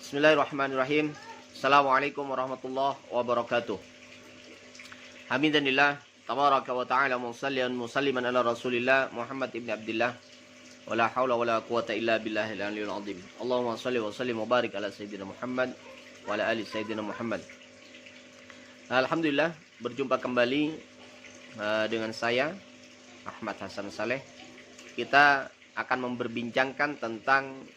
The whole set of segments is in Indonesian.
Bismillahirrahmanirrahim. Assalamualaikum warahmatullahi wabarakatuh. Hamidανillah, tabaraka wa ta'ala, musalliman ala rasulillah Muhammad ibn Abdillah, wala hawla wala quwata illa billahil aliyil azim. Allahumma salli wa sallim wa barik ala sayyidina Muhammad wa ala ali sayyidina Muhammad. Alhamdulillah, berjumpa kembali dengan saya Ahmad Hasan Saleh. Kita akan memperbincangkan tentang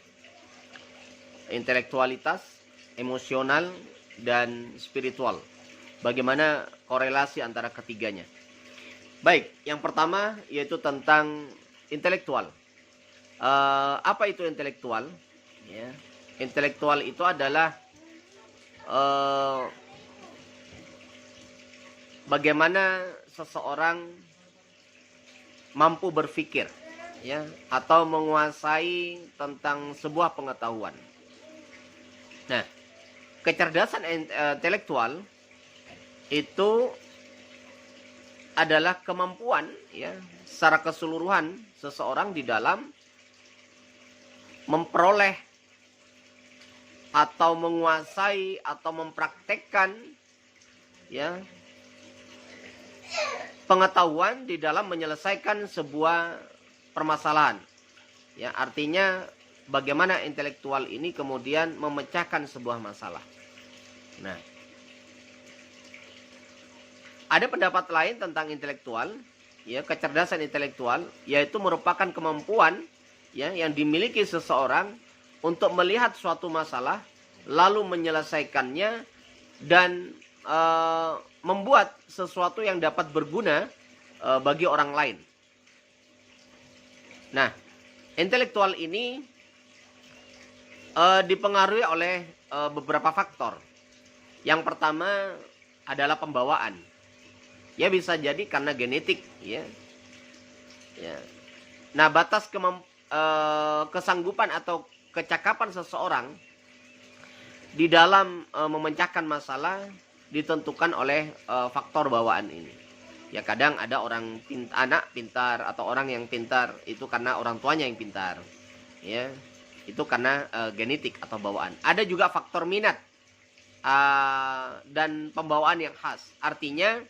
intelektualitas, emosional, dan spiritual. Bagaimana korelasi antara ketiganya. Baik, yang pertama yaitu tentang intelektual. Apa itu intelektual? Ya, intelektual itu adalah bagaimana seseorang mampu berpikir, ya, atau menguasai tentang sebuah pengetahuan. Nah, kecerdasan intelektual itu adalah kemampuan, ya, secara keseluruhan seseorang di dalam memperoleh atau menguasai atau mempraktekkan, ya, pengetahuan di dalam menyelesaikan sebuah permasalahan. Ya, artinya bagaimana intelektual ini kemudian memecahkan sebuah masalah. Nah, ada pendapat lain tentang intelektual, ya, kecerdasan intelektual, yaitu merupakan kemampuan, ya, yang dimiliki seseorang untuk melihat suatu masalah, lalu menyelesaikannya dan membuat sesuatu yang dapat berguna bagi orang lain. Nah, intelektual ini dipengaruhi oleh beberapa faktor. Yang pertama adalah pembawaan. Ya, bisa jadi karena genetik, ya. Ya. Nah, batas kesanggupan atau kecakapan seseorang di dalam memecahkan masalah ditentukan oleh faktor bawaan ini. Ya, kadang ada anak pintar atau orang yang pintar itu karena orang tuanya yang pintar. Ya. Itu karena genetik atau bawaan. Ada juga faktor minat dan pembawaan yang khas. Artinya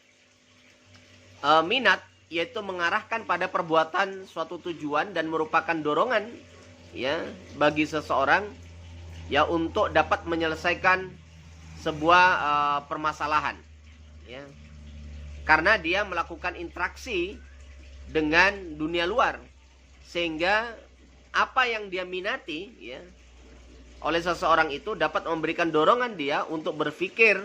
minat yaitu mengarahkan pada perbuatan suatu tujuan dan merupakan dorongan, ya, bagi seseorang, ya, untuk dapat menyelesaikan sebuah permasalahan, ya, karena dia melakukan interaksi dengan dunia luar, sehingga apa yang dia minati, ya, oleh seseorang itu dapat memberikan dorongan dia untuk berpikir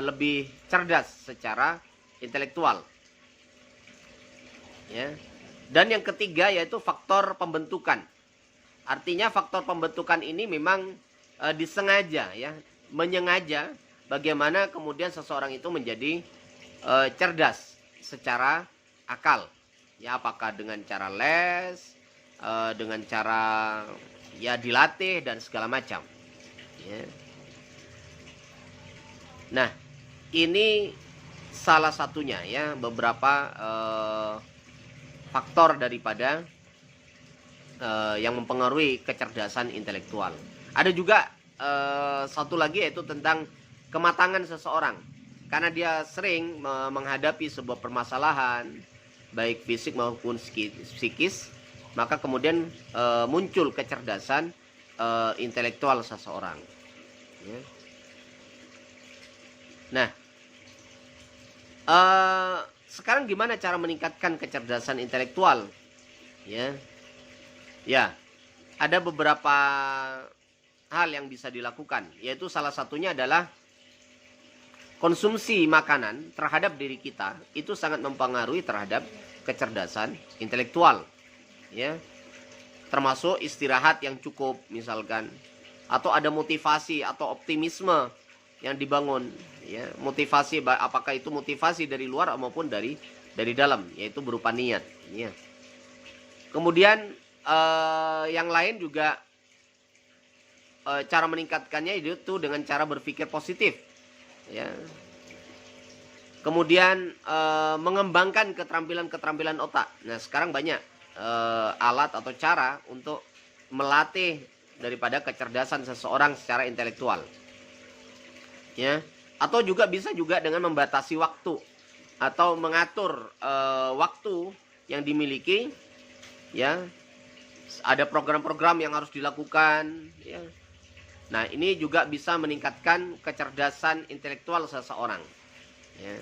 lebih cerdas secara intelektual, ya. Dan yang ketiga yaitu faktor pembentukan. Artinya faktor pembentukan ini memang disengaja, ya, menyengaja bagaimana kemudian seseorang itu menjadi cerdas secara akal, ya, apakah dengan cara les, dengan cara, ya, dilatih dan segala macam, ya. Nah, ini salah satunya, ya, beberapa faktor daripada yang mempengaruhi kecerdasan intelektual. Ada juga satu lagi yaitu tentang kematangan seseorang, karena dia sering menghadapi sebuah permasalahan baik fisik maupun psikis, maka kemudian muncul kecerdasan intelektual seseorang, ya. Nah, sekarang gimana cara meningkatkan kecerdasan intelektual? Ya, ya, ada beberapa hal yang bisa dilakukan, yaitu salah satunya adalah konsumsi makanan terhadap diri kita itu sangat mempengaruhi terhadap kecerdasan intelektual, ya, termasuk istirahat yang cukup misalkan, atau ada motivasi atau optimisme yang dibangun, ya, motivasi apakah itu motivasi dari luar maupun dari dalam, yaitu berupa niat, ya. Kemudian yang lain juga cara meningkatkannya itu dengan cara berpikir positif, ya. Kemudian mengembangkan keterampilan otak. Nah, sekarang banyak alat atau cara untuk melatih daripada kecerdasan seseorang secara intelektual. Ya, atau juga bisa juga dengan membatasi waktu atau mengatur waktu yang dimiliki, ya. Ada program-program yang harus dilakukan, ya. Nah, ini juga bisa meningkatkan kecerdasan intelektual seseorang, ya.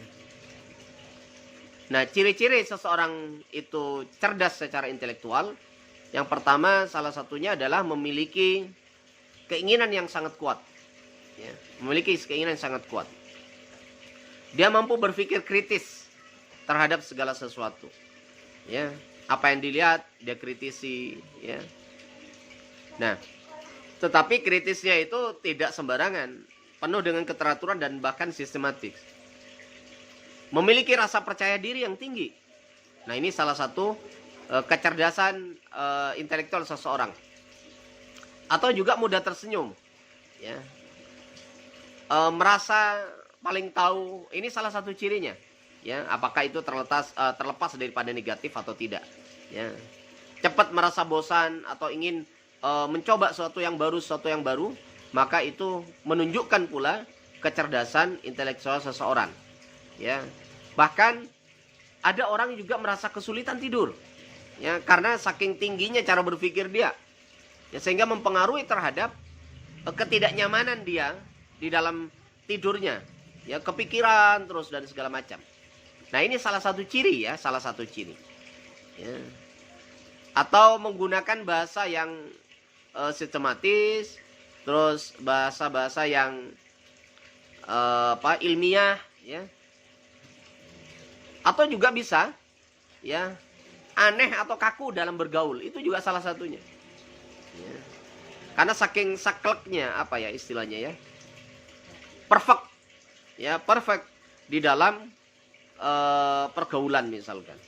Nah, ciri-ciri seseorang itu cerdas secara intelektual, yang pertama salah satunya adalah memiliki keinginan yang sangat kuat, ya. Memiliki keinginan yang sangat kuat. Dia mampu berpikir kritis terhadap segala sesuatu, ya. Apa yang dilihat dia kritisi, ya. Nah, tetapi kritisnya itu tidak sembarangan, penuh dengan keteraturan dan bahkan sistematis. Memiliki rasa percaya diri yang tinggi. Nah, ini salah satu kecerdasan intelektual seseorang. Atau juga mudah tersenyum, ya. Merasa paling tahu, ini salah satu cirinya, ya. Apakah itu terlepas daripada negatif atau tidak, ya. Cepat merasa bosan atau ingin mencoba sesuatu yang baru, maka itu menunjukkan pula kecerdasan intelektual seseorang, ya. Bahkan ada orang juga merasa kesulitan tidur, ya, karena saking tingginya cara berpikir dia, ya, sehingga mempengaruhi terhadap ketidaknyamanan dia di dalam tidurnya, ya, kepikiran terus dan segala macam. Nah, ini salah satu ciri, ya, salah satu ciri, ya. Atau menggunakan bahasa yang sistematis, terus bahasa-bahasa yang ilmiah, ya. Atau juga bisa, ya, aneh atau kaku dalam bergaul, itu juga salah satunya, ya. Karena saking sakleknya, apa ya istilahnya, ya, perfect, ya, perfect di dalam pergaulan misalkan.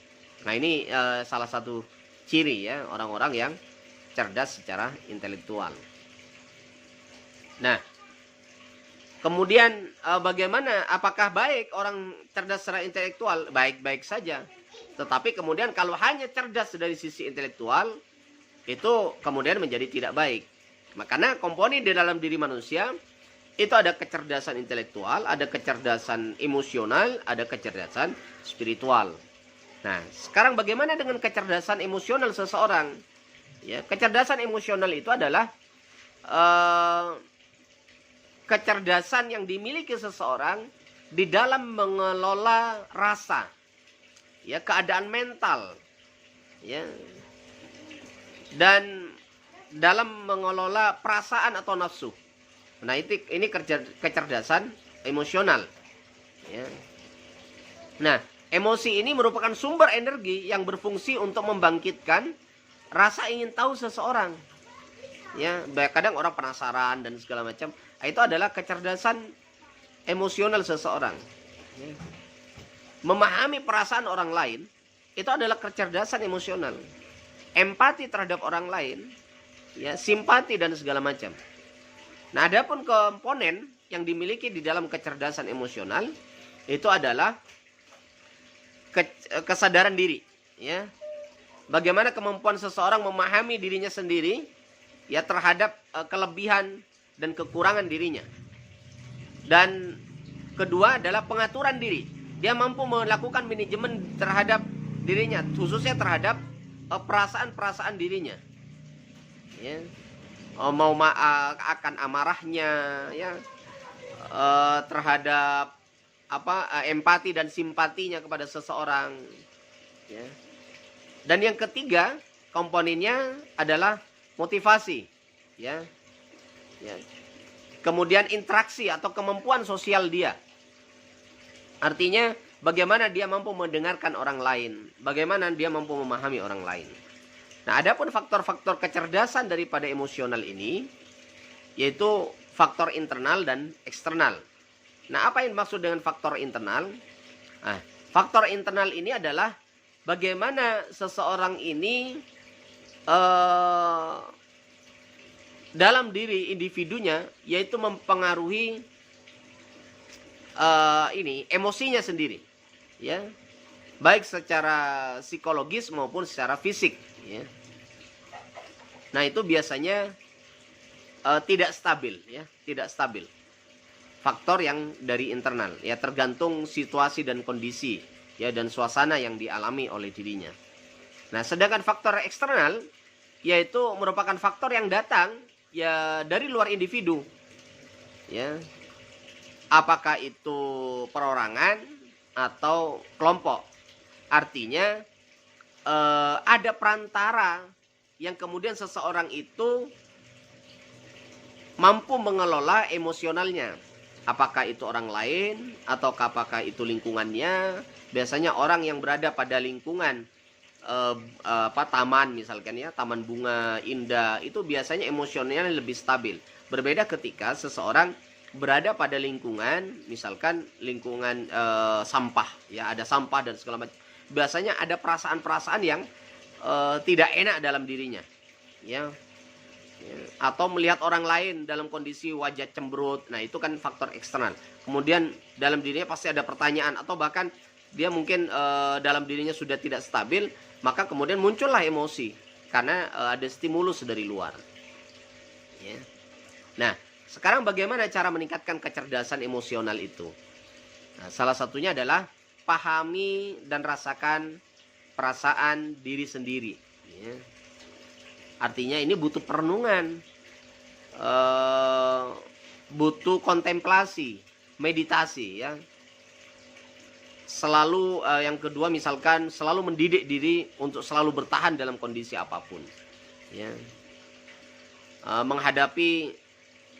Nah, ini salah satu ciri, ya, orang-orang yang cerdas secara intelektual. Nah, kemudian bagaimana? Apakah baik orang cerdas secara intelektual? Baik-baik saja. Tetapi kemudian kalau hanya cerdas dari sisi intelektual, itu kemudian menjadi tidak baik. Karena komponen di dalam diri manusia itu ada kecerdasan intelektual, ada kecerdasan emosional, ada kecerdasan spiritual. Nah, sekarang bagaimana dengan kecerdasan emosional seseorang? Ya, kecerdasan emosional itu adalah kecerdasan yang dimiliki seseorang di dalam mengelola rasa, ya, keadaan mental, ya, dan dalam mengelola perasaan atau nafsu. Nah, ini kecerdasan emosional, ya. Nah, emosi ini merupakan sumber energi yang berfungsi untuk membangkitkan rasa ingin tahu seseorang, ya. Kadang orang penasaran dan segala macam. Itu adalah kecerdasan emosional seseorang, ya. Memahami perasaan orang lain itu adalah kecerdasan emosional. Empati terhadap orang lain, ya, simpati dan segala macam. Nah, adapun komponen yang dimiliki di dalam kecerdasan emosional itu adalah kesadaran diri, ya. Bagaimana kemampuan seseorang memahami dirinya sendiri, ya, terhadap kelebihan dan kekurangan dirinya. Dan kedua adalah pengaturan diri. Dia mampu melakukan manajemen terhadap dirinya, khususnya terhadap perasaan-perasaan dirinya, ya. Akan amarahnya, ya, terhadap empati dan simpatinya kepada seseorang, ya. Dan yang ketiga komponennya adalah motivasi, ya. Ya. Kemudian interaksi atau kemampuan sosial dia. Artinya bagaimana dia mampu mendengarkan orang lain, bagaimana dia mampu memahami orang lain. Nah, adapun faktor-faktor kecerdasan daripada emosional ini yaitu faktor internal dan eksternal. Nah, apa yang dimaksud dengan faktor internal? Nah, faktor internal ini adalah bagaimana seseorang ini dalam diri individunya, yaitu mempengaruhi emosinya sendiri, ya, baik secara psikologis maupun secara fisik, ya. Nah, itu biasanya tidak stabil, ya, tidak stabil. Faktor yang dari internal, ya, tergantung situasi dan kondisi, ya, dan suasana yang dialami oleh dirinya. Nah, sedangkan faktor eksternal yaitu merupakan faktor yang datang ya dari luar individu, ya. Apakah itu perorangan atau kelompok. Artinya ada perantara yang kemudian seseorang itu mampu mengelola emosionalnya. Apakah itu orang lain atau apakah itu lingkungannya. Biasanya orang yang berada pada lingkungan taman misalkan, ya, taman bunga indah, itu biasanya emosionalnya lebih stabil. Berbeda ketika seseorang berada pada lingkungan, misalkan lingkungan sampah, ya, ada sampah dan segala macam. Biasanya ada perasaan-perasaan yang tidak enak dalam dirinya, ya. Atau melihat orang lain dalam kondisi wajah cemberut. Nah, itu kan faktor eksternal. Kemudian dalam dirinya pasti ada pertanyaan, atau bahkan dia mungkin dalam dirinya sudah tidak stabil, maka kemudian muncullah emosi karena ada stimulus dari luar, ya. Nah, sekarang bagaimana cara meningkatkan kecerdasan emosional itu? Nah, salah satunya adalah pahami dan rasakan perasaan diri sendiri, ya. Artinya ini butuh perenungan, butuh kontemplasi, meditasi, ya. Selalu yang kedua misalkan selalu mendidik diri untuk selalu bertahan dalam kondisi apapun, ya. Menghadapi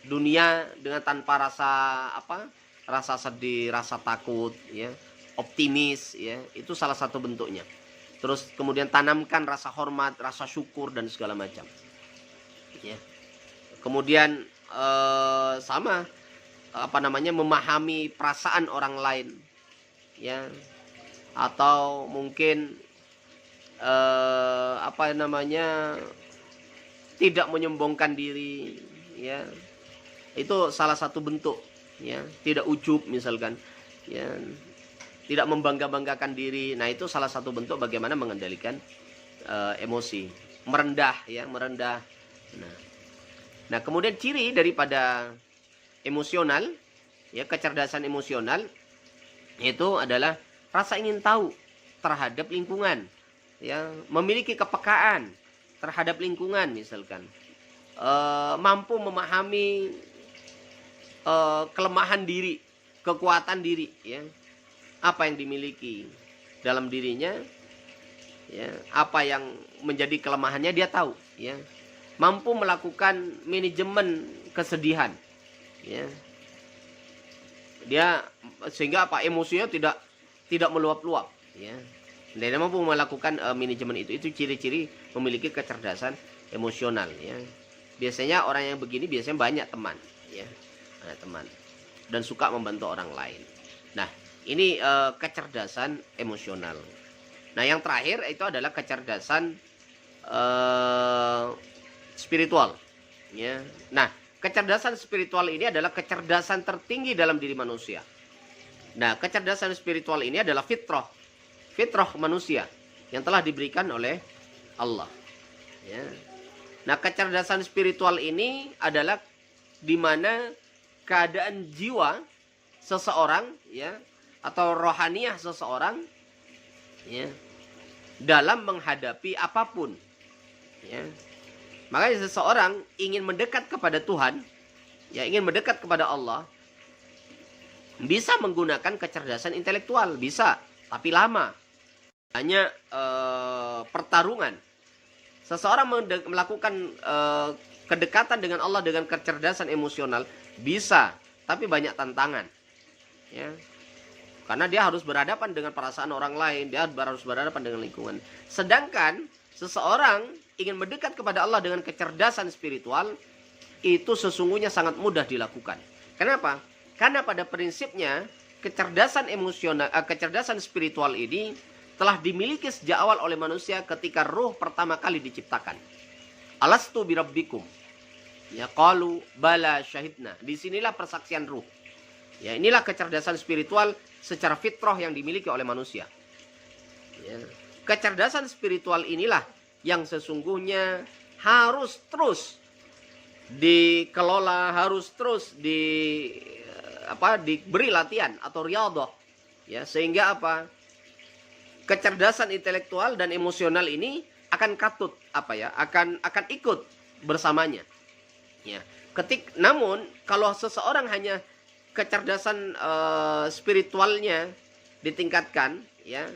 dunia dengan tanpa rasa sedih, rasa takut, ya, optimis, ya, itu salah satu bentuknya. Terus kemudian tanamkan rasa hormat, rasa syukur dan segala macam, ya. Kemudian memahami perasaan orang lain, ya, atau mungkin tidak menyombongkan diri, ya. Itu salah satu bentuk, ya. Tidak ujub misalkan, ya. Tidak membangga-banggakan diri. Nah, itu salah satu bentuk bagaimana mengendalikan emosi. Merendah, ya, merendah. Nah, kemudian ciri daripada emosional, ya, kecerdasan emosional itu adalah rasa ingin tahu terhadap lingkungan, ya, memiliki kepekaan terhadap lingkungan misalkan. Mampu memahami kelemahan diri, kekuatan diri, ya. Apa yang dimiliki dalam dirinya, ya, apa yang menjadi kelemahannya dia tahu, ya. Mampu melakukan manajemen kesedihan, ya. Dia sehingga emosinya tidak meluap-luap, ya. Dia mampu melakukan manajemen itu ciri-ciri memiliki kecerdasan emosional, ya. Biasanya orang yang begini biasanya banyak teman, ya. Banyak teman dan suka membantu orang lain. Nah, ini kecerdasan emosional. Nah, yang terakhir itu adalah kecerdasan spiritual, ya. Nah, kecerdasan spiritual ini adalah kecerdasan tertinggi dalam diri manusia. Nah, kecerdasan spiritual ini adalah fitrah manusia yang telah diberikan oleh Allah, ya. Nah, kecerdasan spiritual ini adalah di mana keadaan jiwa seseorang, ya, atau rohaniah seseorang, ya, dalam menghadapi apapun, ya. Makanya seseorang ingin mendekat kepada Tuhan, ya, ingin mendekat kepada Allah, bisa menggunakan kecerdasan intelektual, bisa, tapi lama. Hanya pertarungan. Seseorang melakukan kedekatan dengan Allah dengan kecerdasan emosional bisa, tapi banyak tantangan, ya. Karena dia harus berhadapan dengan perasaan orang lain, dia harus berhadapan dengan lingkungan. Sedangkan seseorang ingin mendekat kepada Allah dengan kecerdasan spiritual, itu sesungguhnya sangat mudah dilakukan. Kenapa? Karena pada prinsipnya kecerdasan emosional, kecerdasan spiritual ini telah dimiliki sejak awal oleh manusia ketika ruh pertama kali diciptakan. Alastu birabbikum, ya, qalu bala syahidna. Disinilah persaksian ruh. Ya, inilah kecerdasan spiritual secara fitrah yang dimiliki oleh manusia. Ya. Kecerdasan spiritual inilah yang sesungguhnya harus terus dikelola, harus terus diberi latihan atau riyadhah, ya, sehingga apa? Kecerdasan intelektual dan emosional ini akan katut akan ikut bersamanya, ya. Namun kalau seseorang hanya kecerdasan spiritualnya ditingkatkan, ya,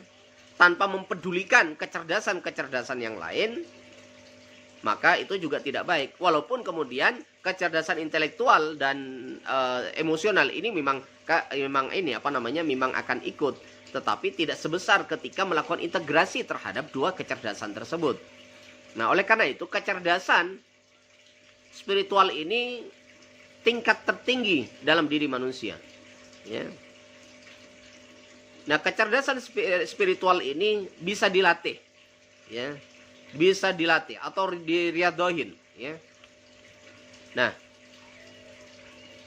tanpa mempedulikan kecerdasan yang lain, maka itu juga tidak baik. Walaupun kemudian kecerdasan intelektual dan emosional ini memang akan ikut, tetapi tidak sebesar ketika melakukan integrasi terhadap dua kecerdasan tersebut. Nah, oleh karena itu kecerdasan spiritual ini tingkat tertinggi dalam diri manusia, ya. Nah, kecerdasan spiritual ini bisa dilatih, ya. Bisa dilatih atau diriadohin, ya. Nah,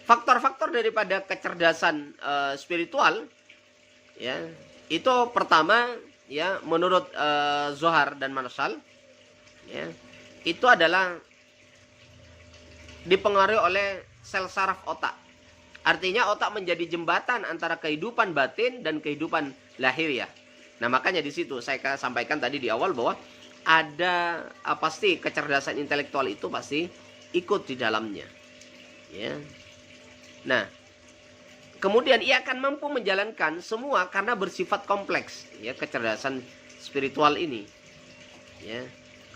faktor-faktor daripada kecerdasan spiritual, ya, itu pertama, ya, menurut Zohar dan Marshall, ya, itu adalah dipengaruhi oleh sel saraf otak. Artinya otak menjadi jembatan antara kehidupan batin dan kehidupan lahiriah. Nah, makanya di situ saya sampaikan tadi di awal bahwa ada pasti kecerdasan intelektual itu pasti ikut di dalamnya, ya. Nah, kemudian ia akan mampu menjalankan semua karena bersifat kompleks, ya, kecerdasan spiritual ini, ya.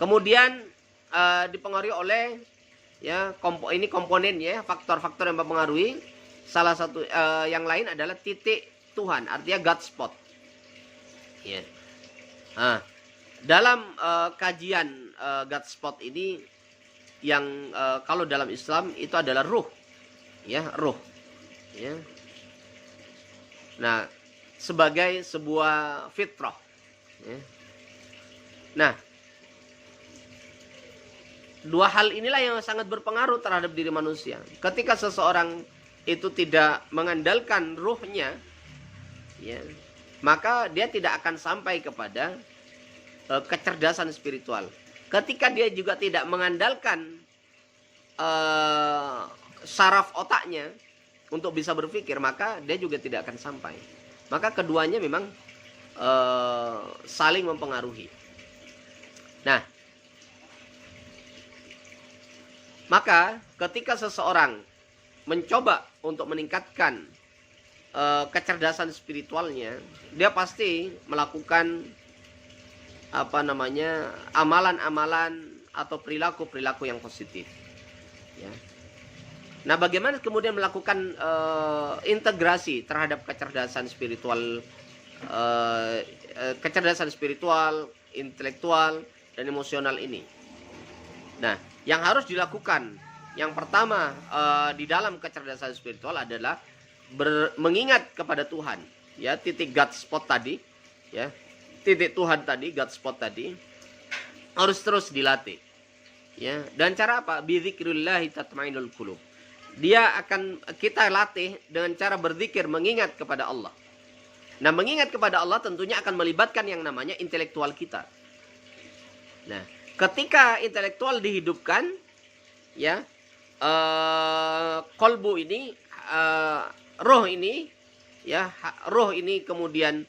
Kemudian dipengaruhi oleh, ya, komponen, ya, faktor-faktor yang mempengaruhi. Salah satu yang lain adalah titik Tuhan, artinya God spot, ya. Nah, dalam kajian God spot ini yang kalau dalam Islam itu adalah ruh, ya, ruh, ya. Nah, sebagai sebuah fitrah, ya. Nah, dua hal inilah yang sangat berpengaruh terhadap diri manusia. Ketika seseorang itu tidak mengandalkan ruhnya, ya, maka dia tidak akan sampai kepada kecerdasan spiritual. Ketika dia juga tidak mengandalkan saraf otaknya untuk bisa berpikir, maka dia juga tidak akan sampai. Maka keduanya memang saling mempengaruhi. Nah, maka ketika seseorang mencoba untuk meningkatkan kecerdasan spiritualnya, dia pasti melakukan amalan-amalan atau perilaku-perilaku yang positif, ya. Nah, bagaimana kemudian melakukan integrasi terhadap kecerdasan spiritual, intelektual, dan emosional ini? Nah, yang harus dilakukan yang pertama di dalam kecerdasan spiritual adalah mengingat kepada Tuhan, ya, titik God spot tadi, ya, titik Tuhan tadi, God spot tadi harus terus dilatih, ya. Dan cara apa? Bidzikrillah tatma'innul qulub. Kita latih dengan cara berzikir, mengingat kepada Allah. Nah, mengingat kepada Allah tentunya akan melibatkan yang namanya intelektual kita. Nah, ketika intelektual dihidupkan, ya, kolbu ini, roh ini, ya, roh ini kemudian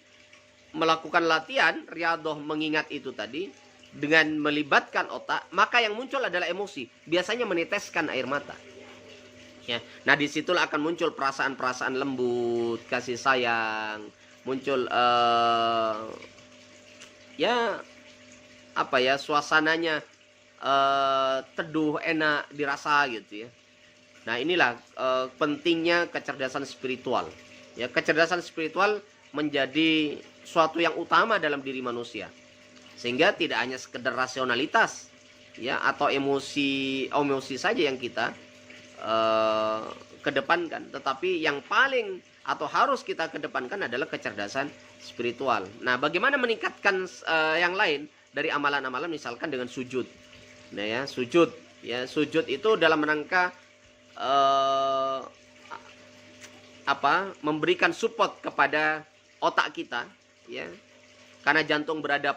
melakukan latihan riyadhah mengingat itu tadi dengan melibatkan otak, maka yang muncul adalah emosi, biasanya meneteskan air mata, ya. Nah, disitulah akan muncul perasaan-perasaan lembut, kasih sayang, muncul suasananya teduh, enak dirasa, gitu, ya. Nah, inilah pentingnya kecerdasan spiritual, ya. Kecerdasan spiritual menjadi suatu yang utama dalam diri manusia, sehingga tidak hanya sekedar rasionalitas, ya, atau emosi saja yang kita kedepankan, tetapi yang paling atau harus kita kedepankan adalah kecerdasan spiritual. Nah, bagaimana meningkatkan yang lain dari amalan-amalan, misalkan dengan sujud. Nah, ya, sujud itu dalam rangka memberikan support kepada otak kita, ya. Karena jantung berada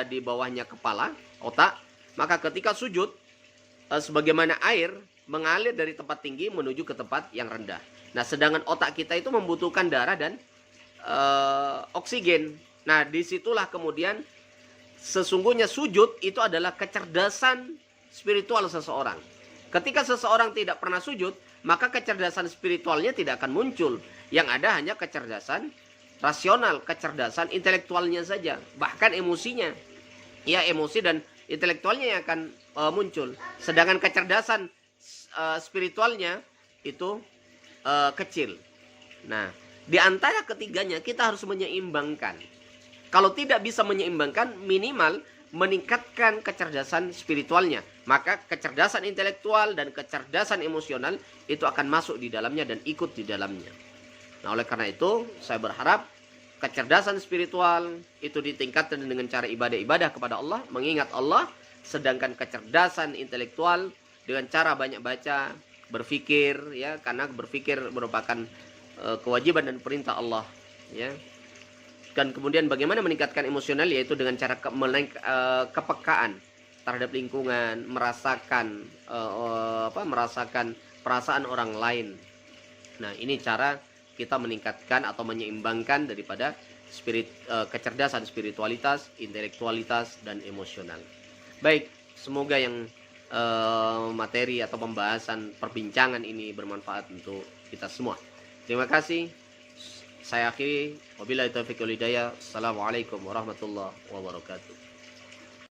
di bawahnya kepala, otak, maka ketika sujud, sebagaimana air mengalir dari tempat tinggi menuju ke tempat yang rendah. Nah, sedangkan otak kita itu membutuhkan darah dan oksigen. Nah, disitulah kemudian sesungguhnya sujud itu adalah kecerdasan spiritual seseorang. Ketika seseorang tidak pernah sujud, maka kecerdasan spiritualnya tidak akan muncul. Yang ada hanya kecerdasan rasional, kecerdasan intelektualnya saja, bahkan emosinya. Ya, emosi dan intelektualnya yang akan muncul. Sedangkan kecerdasan spiritualnya itu kecil. Nah, di antara ketiganya kita harus menyeimbangkan. Kalau tidak bisa menyeimbangkan, minimal meningkatkan kecerdasan spiritualnya. Maka kecerdasan intelektual dan kecerdasan emosional itu akan masuk di dalamnya dan ikut di dalamnya. Nah, oleh karena itu, saya berharap kecerdasan spiritual itu ditingkatkan dengan cara ibadah-ibadah kepada Allah, mengingat Allah. Sedangkan kecerdasan intelektual dengan cara banyak baca, berpikir, ya, karena berpikir merupakan kewajiban dan perintah Allah, ya. Dan kemudian bagaimana meningkatkan emosional, yaitu dengan cara kepekaan terhadap lingkungan, merasakan merasakan perasaan orang lain. Nah, ini cara kita meningkatkan atau menyeimbangkan daripada kecerdasan spiritualitas, intelektualitas, dan emosional. Baik, semoga yang materi atau pembahasan perbincangan ini bermanfaat untuk kita semua. Terima kasih. Saya akhiri. Wabillahi taufiq wal hidayah. Assalamualaikum warahmatullahi wabarakatuh.